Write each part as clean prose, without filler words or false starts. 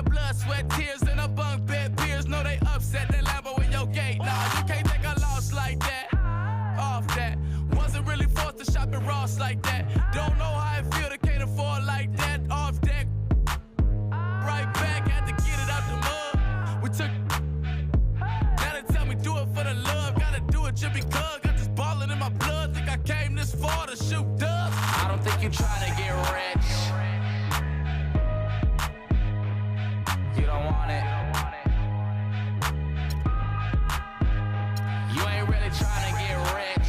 Blood, sweat, tears, and a bunk bed. Peers know they upset. That Lambo in your gate. Nah, you can't take a loss like that. Off that. Wasn't really forced to shop at Ross like that. Don't know how it feel to can't afford like that. Off deck. Right back, had to get it out the mud. We took. Now they tell me do it for the love. Gotta do it just because. Got this ballin' in my blood. Think I came this far to shoot dubs. I don't think you trying to get rich. You don't want it. You ain't really trying to get rich.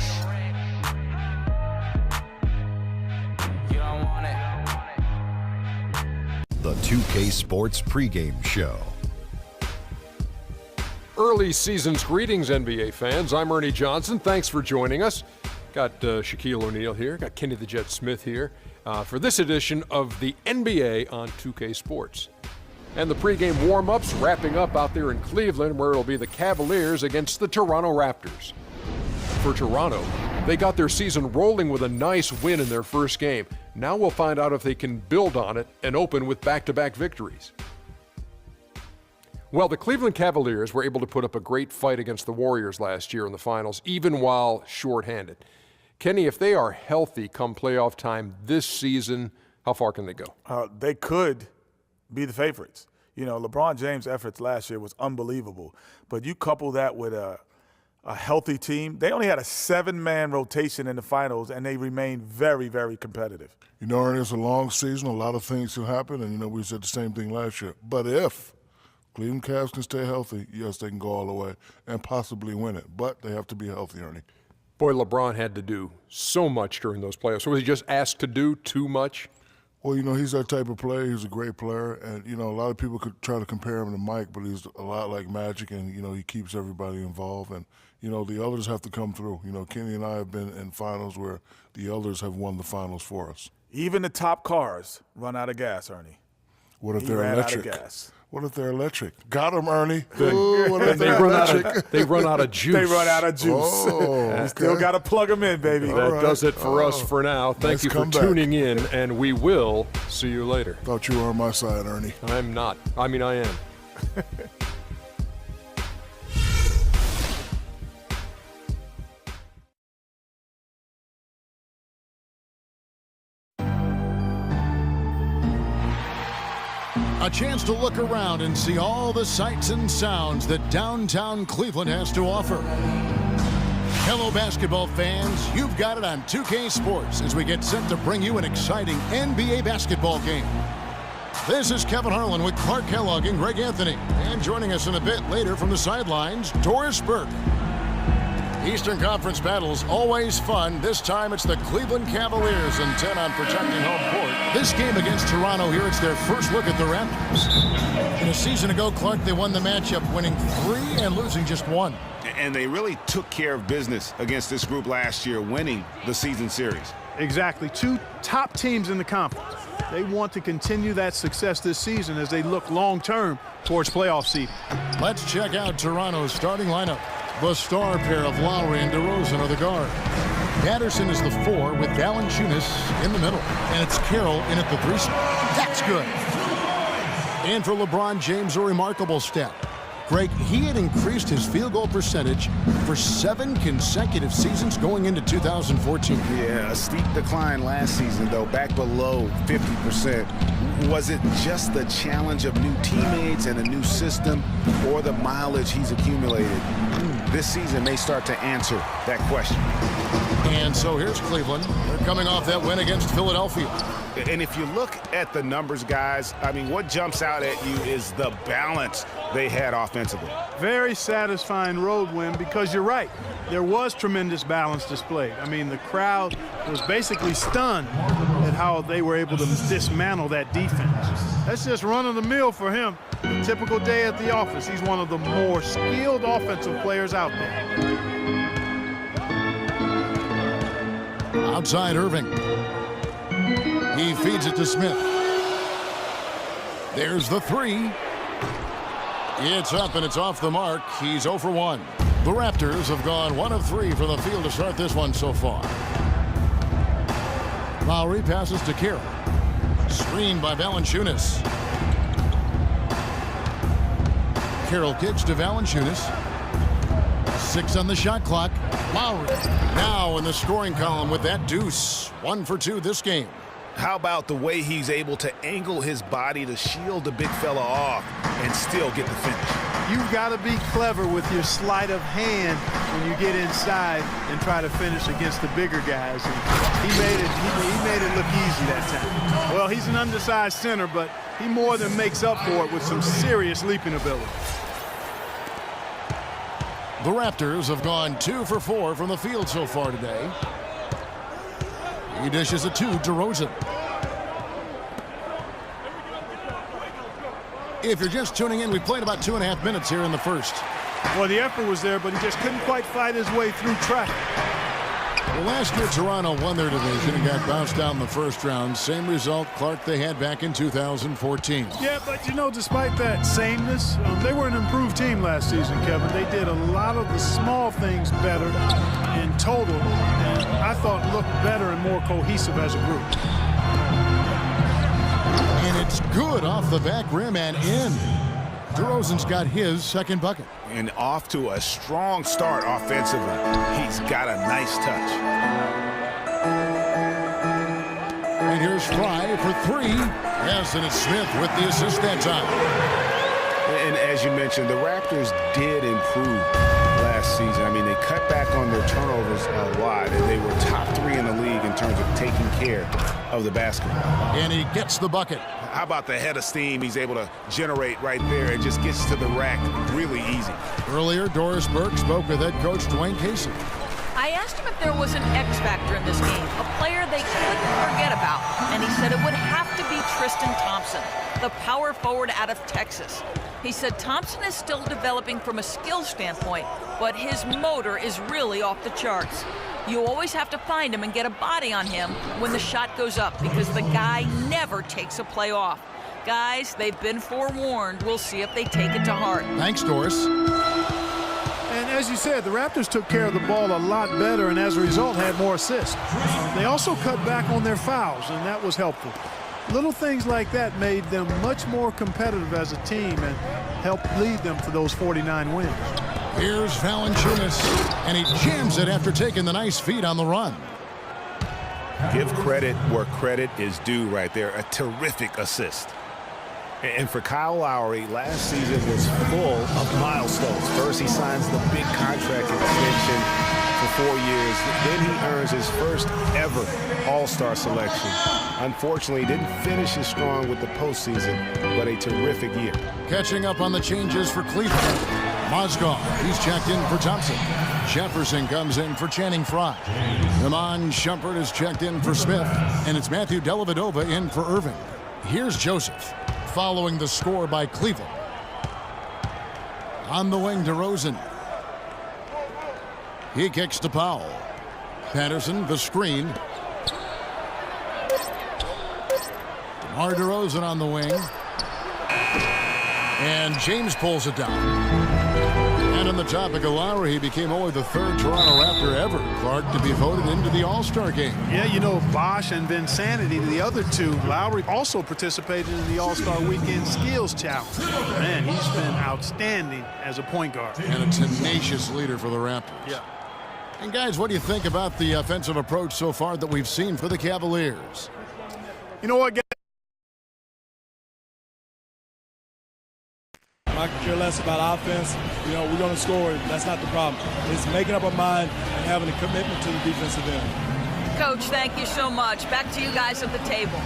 You don't want it. The 2K Sports pregame show. Early season's greetings, NBA fans. I'm Ernie Johnson. Thanks for joining us. Got Shaquille O'Neal here. Got Kenny the Jet Smith here for this edition of the NBA on 2K Sports. And the pregame warm-ups wrapping up out there in Cleveland, where it'll be the Cavaliers against the Toronto Raptors. For Toronto, they got their season rolling with a nice win in their first game. Now we'll find out if they can build on it and open with back-to-back victories. Well, the Cleveland Cavaliers were able to put up a great fight against the Warriors last year in the finals, even while shorthanded. Kenny, if they are healthy come playoff time this season, how far can they go? They could be the favorites. You know, LeBron James' efforts last year was unbelievable. But you couple that with a healthy team. They only had a 7-man rotation in the finals, and they remained very, very competitive. You know, Ernie, it's a long season. A lot of things can happen, and, you know, we said the same thing last year. But if Cleveland Cavs can stay healthy, yes, they can go all the way and possibly win it. But they have to be healthy, Ernie. Boy, LeBron had to do so much during those playoffs. Was he just asked to do too much? Well, you know, he's that type of player. He's a great player. And, you know, a lot of people could try to compare him to Mike, but he's a lot like Magic, and, you know, he keeps everybody involved. And, you know, the others have to come through. You know, Kenny and I have been in finals where the others have won the finals for us. Even the top cars run out of gas, Ernie. What if He they're ran electric? out of gas. What if they're electric? Got him, Ernie. Ooh, what if they they're electric? run out of juice. They run out of juice. Oh, You still got to plug them in, baby. That does it for us for now. Thank Nice you for comeback. tuning in, and we will see you later. Thought you were on my side, Ernie. I'm not. I mean, I am. A chance to look around and see all the sights and sounds that downtown Cleveland has to offer. Hello, basketball fans. You've got it on 2K Sports as we get set to bring you an exciting NBA basketball game. This is Kevin Harlan with Clark Kellogg and Greg Anthony. And joining us in a bit later from the sidelines, Doris Burke. Eastern Conference battles always fun. This time it's the Cleveland Cavaliers intent on protecting home court. This game against Toronto here, it's their first look at the Raptors. And a season ago, Clark, they won the matchup, winning 3 and losing just 1. And they really took care of business against this group last year, winning the season series. Exactly. 2 top teams in the conference. They want to continue that success this season as they look long-term towards playoff seed. Let's check out Toronto's starting lineup. The star pair of Lowry and DeRozan are the guard. Patterson is the 4 with Valanciunas in the middle. And it's Carroll in at the 3 spot. That's good. And for LeBron James, a remarkable step. Greg, he had increased his field goal percentage for 7 consecutive seasons going into 2014. Yeah, a steep decline last season, though, back below 50%. Was it just the challenge of new teammates and a new system, or the mileage he's accumulated? This season may start to answer that question. And so here's Cleveland. They're coming off that win against Philadelphia. And if you look at the numbers, guys, I mean, what jumps out at you is the balance they had offensively. Very satisfying road win because you're right. There was tremendous balance displayed. I mean, the crowd was basically stunned at how they were able to dismantle that defense. That's just run-of-the-mill for him. A typical day at the office. He's one of the more skilled offensive players out there. Outside Irving. He feeds it to Smith. There's the 3. It's up and it's off the mark. He's 0 for 1. The Raptors have gone 1 of 3 from the field to start this one so far. Lowry passes to Carroll. Screened by Valanciunas. Carroll kicks to Valanciunas. 6 on the shot clock. Lowry now in the scoring column with that deuce. 1 for 2 this game. How about the way he's able to angle his body to shield the big fella off and still get the finish? You've got to be clever with your sleight of hand when you get inside and try to finish against the bigger guys. And he made it look easy that time. Well, he's an undersized center, but he more than makes up for it with some serious leaping ability. The Raptors have gone 2 for 4 from the field so far today. He dishes it to DeRozan. If you're just tuning in, we played about 2.5 minutes here in the first. Well, the effort was there, but he just couldn't quite fight his way through traffic. Well, last year, Toronto won their division and got bounced out in the first round. Same result, Clark, they had back in 2014. Yeah, but, you know, despite that sameness, they were an improved team last season, Kevin. They did a lot of the small things better in total, and I thought looked better and more cohesive as a group. And it's good off the back rim and in. DeRozan's got his second bucket. And off to a strong start offensively. He's got a nice touch. And here's Fry for 3. Yes, and it's Smith with the assist that time. And as you mentioned, the Raptors did improve last season. I mean, they cut back on their turnovers a lot, and they were top 3 in the league in terms of taking care of the basketball. And he gets the bucket. How about the head of steam he's able to generate right there? It just gets to the rack really easy. Earlier, Doris Burke spoke with head coach Dwayne Casey. I asked him if there was an X factor in this game, a player they couldn't forget about, and he said it would have to be Tristan Thompson, the power forward out of Texas. He said Thompson is still developing from a skill standpoint, but his motor is really off the charts. You always have to find him and get a body on him when the shot goes up because the guy never takes a play off. Guys, they've been forewarned. We'll see if they take it to heart. Thanks, Doris. And as you said, the Raptors took care of the ball a lot better and as a result had more assists. They also cut back on their fouls, and that was helpful. Little things like that made them much more competitive as a team and helped lead them to those 49 wins. Here's Valanciunas, and he jams it after taking the nice feed on the run. Give credit where credit is due right there. A terrific assist. And for Kyle Lowry, last season was full of milestones. First, he signs the big contract extension for 4 years. Then he earns his first ever All-Star selection. Unfortunately, he didn't finish as strong with the postseason, but a terrific year. Catching up on the changes for Cleveland. Mozgov, he's checked in for Thompson. Jefferson comes in for Channing Frye. Iman Shumpert is checked in for Smith. And it's Matthew Dellavedova in for Irving. Here's Joseph, following the score by Cleveland. On the wing, DeRozan. He kicks to Powell. Patterson, the screen. DeMar DeRozan on the wing. And James pulls it down. And on the topic of Lowry, he became only the 3rd Toronto Raptor ever, Clark, to be voted into the All-Star game. Yeah, you know, Bosh and Vinsanity, the other two. Lowry also participated in the All-Star Weekend Skills Challenge. Man, he's been outstanding as a point guard. And a tenacious leader for the Raptors. Yeah. And guys, what do you think about the offensive approach so far that we've seen for the Cavaliers? You know what, guys? I could care less about offense. You know, we're going to score. That's not the problem. It's making up our mind and having a commitment to the defensive end. Coach, thank you so much. Back to you guys at the table.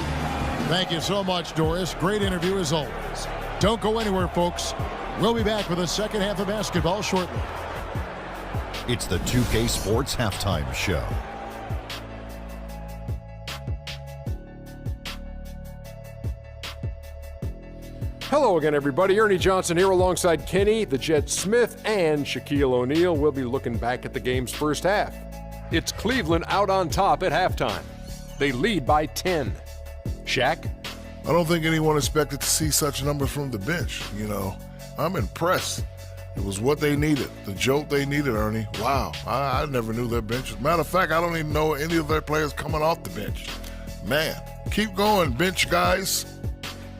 Thank you so much, Doris. Great interview as always. Don't go anywhere, folks. We'll be back with the second half of basketball shortly. It's the 2K Sports Halftime Show. Hello again, everybody. Ernie Johnson here alongside Kenny, the Jet Smith, and Shaquille O'Neal. We'll be looking back at the game's first half. It's Cleveland out on top at halftime. They lead by 10. Shaq? I don't think anyone expected to see such numbers from the bench. You know, I'm impressed. It was what they needed, the jolt they needed, Ernie. Wow, I never knew their bench. As a matter of fact, I don't even know any of their players coming off the bench. Man, keep going, bench guys.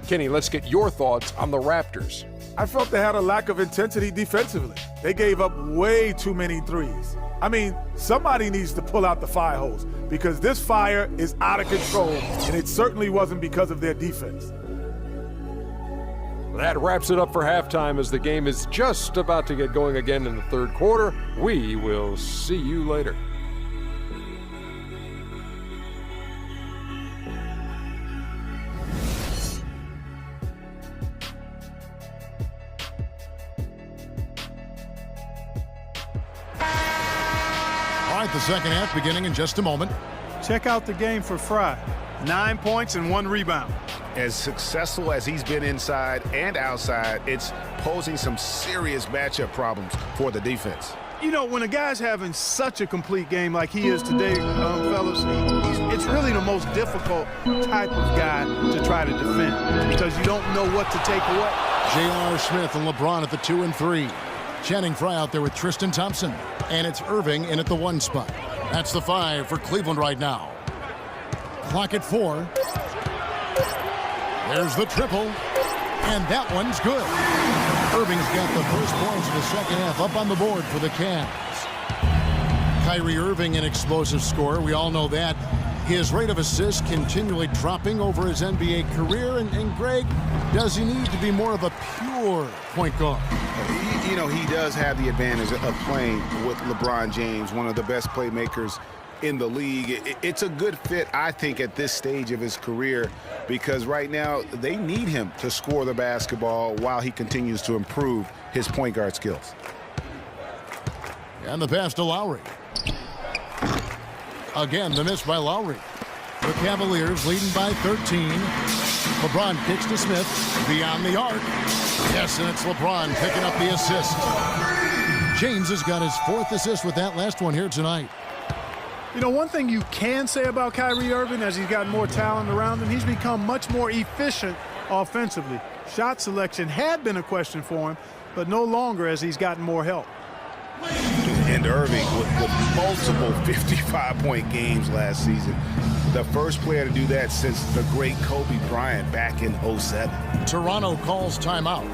Kenny, let's get your thoughts on the Raptors. I felt they had a lack of intensity defensively. They gave up way too many threes. I mean, somebody needs to pull out the fire hose because this fire is out of control, and it certainly wasn't because of their defense. That wraps it up for halftime as the game is just about to get going again in the third quarter. We will see you later. All right, the second half beginning in just a moment. Check out the game for Fry. 9 points and 1 rebound. As successful as he's been inside and outside, it's posing some serious matchup problems for the defense. You know, when a guy's having such a complete game like he is today, fellas, it's really the most difficult type of guy to try to defend because you don't know what to take away. J.R. Smith and LeBron at the 2 and 3. Channing Frye out there with Tristan Thompson. And it's Irving in at the 1 spot. That's the 5 for Cleveland right now. Clock at 4. There's the triple. And that one's good. Irving's got the first points of the second half up on the board for the Cavs. Kyrie Irving, an explosive scorer. We all know that. His rate of assists continually dropping over his NBA career. And Greg, does he need to be more of a pure point guard? You know, he does have the advantage of playing with LeBron James, one of the best playmakers in the league. It's a good fit, I think, at this stage of his career because right now they need him to score the basketball while he continues to improve his point guard skills. And the pass to Lowry. Again, the miss by Lowry. The Cavaliers leading by 13. LeBron kicks to Smith beyond the arc. Yes, and it's LeBron picking up the assist. James has got his 4th assist with that last one here tonight. You know, one thing you can say about Kyrie Irving as he's gotten more talent around him, he's become much more efficient offensively. Shot selection had been a question for him, but no longer as he's gotten more help. And Irving with multiple 55-point games last season. The first player to do that since the great Kobe Bryant back in '07. Toronto calls timeout.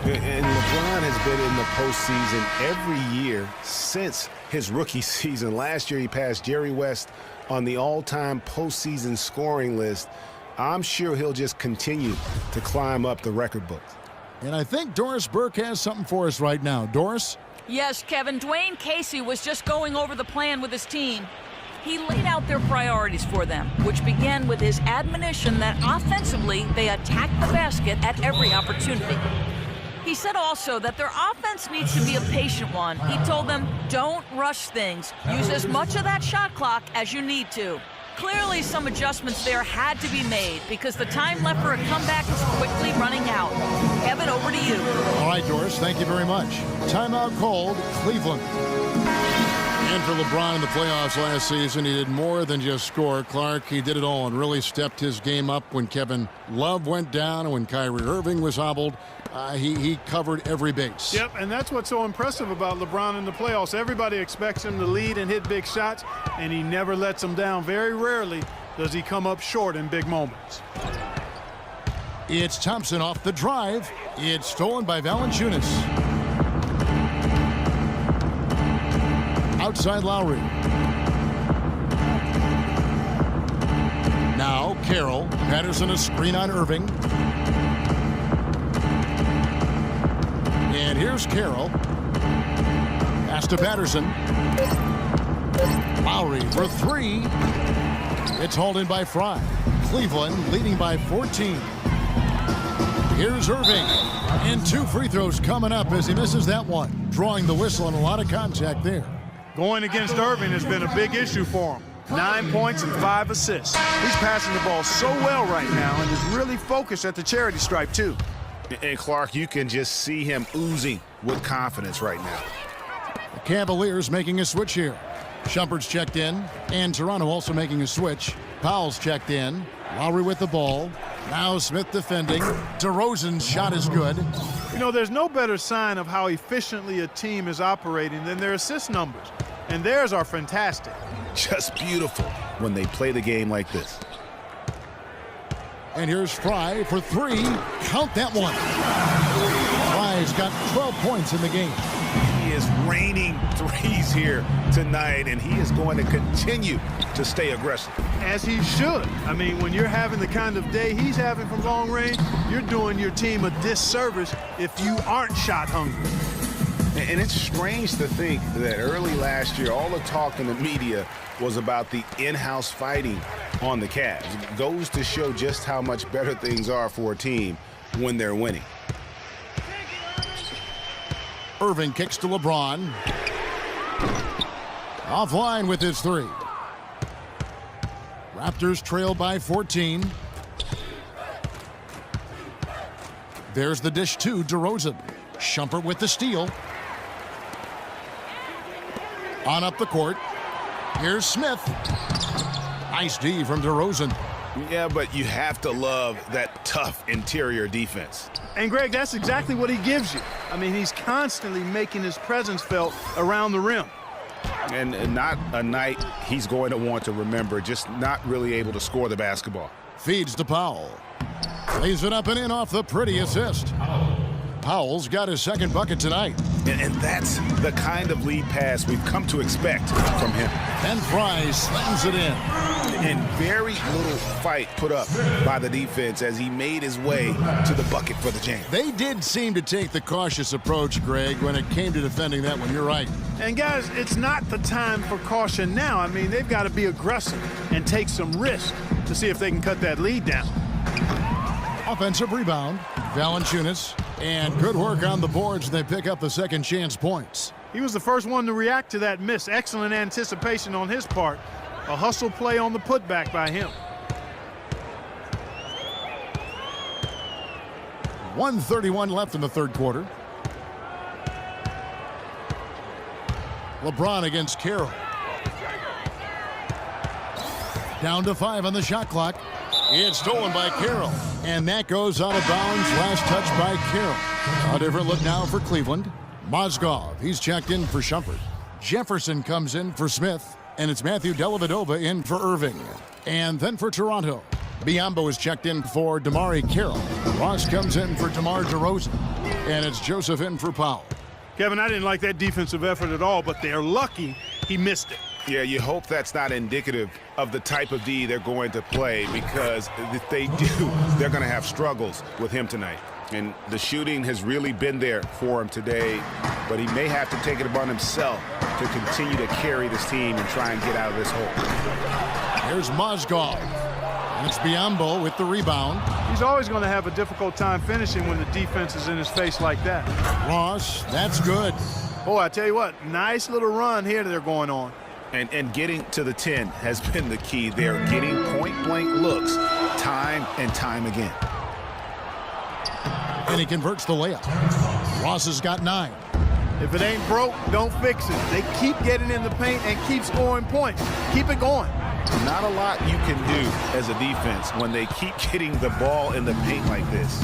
And LeBron has been in the postseason every year since his rookie season. Last year he passed Jerry West on the all-time postseason scoring list. I'm sure he'll just continue to climb up the record books. And I think Doris Burke has something for us right now. Doris? Yes, Kevin. Dwayne Casey was just going over the plan with his team. He laid out their priorities for them, which began with his admonition that offensively they attack the basket at every opportunity. He said also that their offense needs to be a patient one. He told them, don't rush things. Use as much of that shot clock as you need to. Clearly some adjustments there had to be made because the time left for a comeback is quickly running out. Kevin, over to you. All right, Doris, thank you very much. Timeout called, Cleveland. And for LeBron in the playoffs last season, he did more than just score. Clark, he did it all and really stepped his game up when Kevin Love went down and when Kyrie Irving was hobbled. He covered every base. Yep, and that's what's so impressive about LeBron in the playoffs. Everybody expects him to lead and hit big shots, and he never lets them down. Very rarely does he come up short in big moments. It's Thompson off the drive. It's stolen by Valanciunas. Outside Lowry. Now Carroll. Patterson a screen on Irving. And here's Carroll. Pass to Patterson. Lowry for 3. It's hauled in by Frye. Cleveland leading by 14. Here's Irving. And 2 free throws coming up as he misses that one. Drawing the whistle and a lot of contact there. Going against Irving has been a big issue for him. 9 points and 5 assists. He's passing the ball so well right now and is really focused at the charity stripe, too. And Clark, you can just see him oozing with confidence right now. The Cavaliers making a switch here. Shumpert's checked in, and Toronto also making a switch. Powell's checked in. Lowry with the ball. Now Smith defending. DeRozan's shot is good. You know, there's no better sign of how efficiently a team is operating than their assist numbers. And theirs are fantastic. Just beautiful when they play the game like this. And here's Fry for 3. Count that one. Fry's got 12 points in the game. He is raining threes here tonight, and he is going to continue to stay aggressive. As he should. I mean, when you're having the kind of day he's having from long range, you're doing your team a disservice if you aren't shot hungry. And it's strange to think that early last year, all the talk in the media was about the in-house fighting on the Cavs. It goes to show just how much better things are for a team when they're winning. Irving kicks to LeBron. Offline with his 3. Raptors trail by 14. There's the dish to DeRozan. Shumpert with the steal. On up the court. Here's Smith. Nice D from DeRozan. Yeah, but you have to love that tough interior defense. And, Greg, that's exactly what he gives you. I mean, he's constantly making his presence felt around the rim. And not a night he's going to want to remember, just not really able to score the basketball. Feeds to Powell. Lays it up and in off the pretty assist. Powell's got his second bucket tonight. And that's the kind of lead pass we've come to expect from him. And Fry slams it in. And very little fight put up by the defense as he made his way to the bucket for the jam. They did seem to take the cautious approach, Greg, when it came to defending that one. You're right. And, guys, it's not the time for caution now. I mean, they've got to be aggressive and take some risk to see if they can cut that lead down. Offensive rebound. Valanciunas. And good work on the boards. They pick up the second chance points. He was the first one to react to that miss. Excellent anticipation on his part. A hustle play on the putback by him. 1:31 left in the third quarter. LeBron against Carroll. Down to 5 on the shot clock. It's stolen by Carroll. And that goes out of bounds. Last touch by Carroll. A different look now for Cleveland. Mozgov, he's checked in for Shumpert. Jefferson comes in for Smith. And it's Matthew Dellavedova in for Irving. And then for Toronto, Biyombo is checked in for DeMar Carroll. Ross comes in for DeMar DeRozan. And it's Joseph in for Powell. Kevin, I didn't like that defensive effort at all, but they're lucky he missed it. Yeah, you hope that's not indicative of the type of D they're going to play, because if they do, they're going to have struggles with him tonight. And the shooting has really been there for him today, but he may have to take it upon himself to continue to carry this team and try and get out of this hole. Here's Mozgov. And it's Biyombo with the rebound. He's always going to have a difficult time finishing when the defense is in his face like that. Ross, that's good. Boy, I tell you what, nice little run here they're going on. And getting to the 10 has been the key. They're getting point-blank looks time and time again. And he converts the layup. Ross has got 9. If it ain't broke, don't fix it. They keep getting in the paint and keep scoring points. Keep it going. Not a lot you can do as a defense when they keep getting the ball in the paint like this.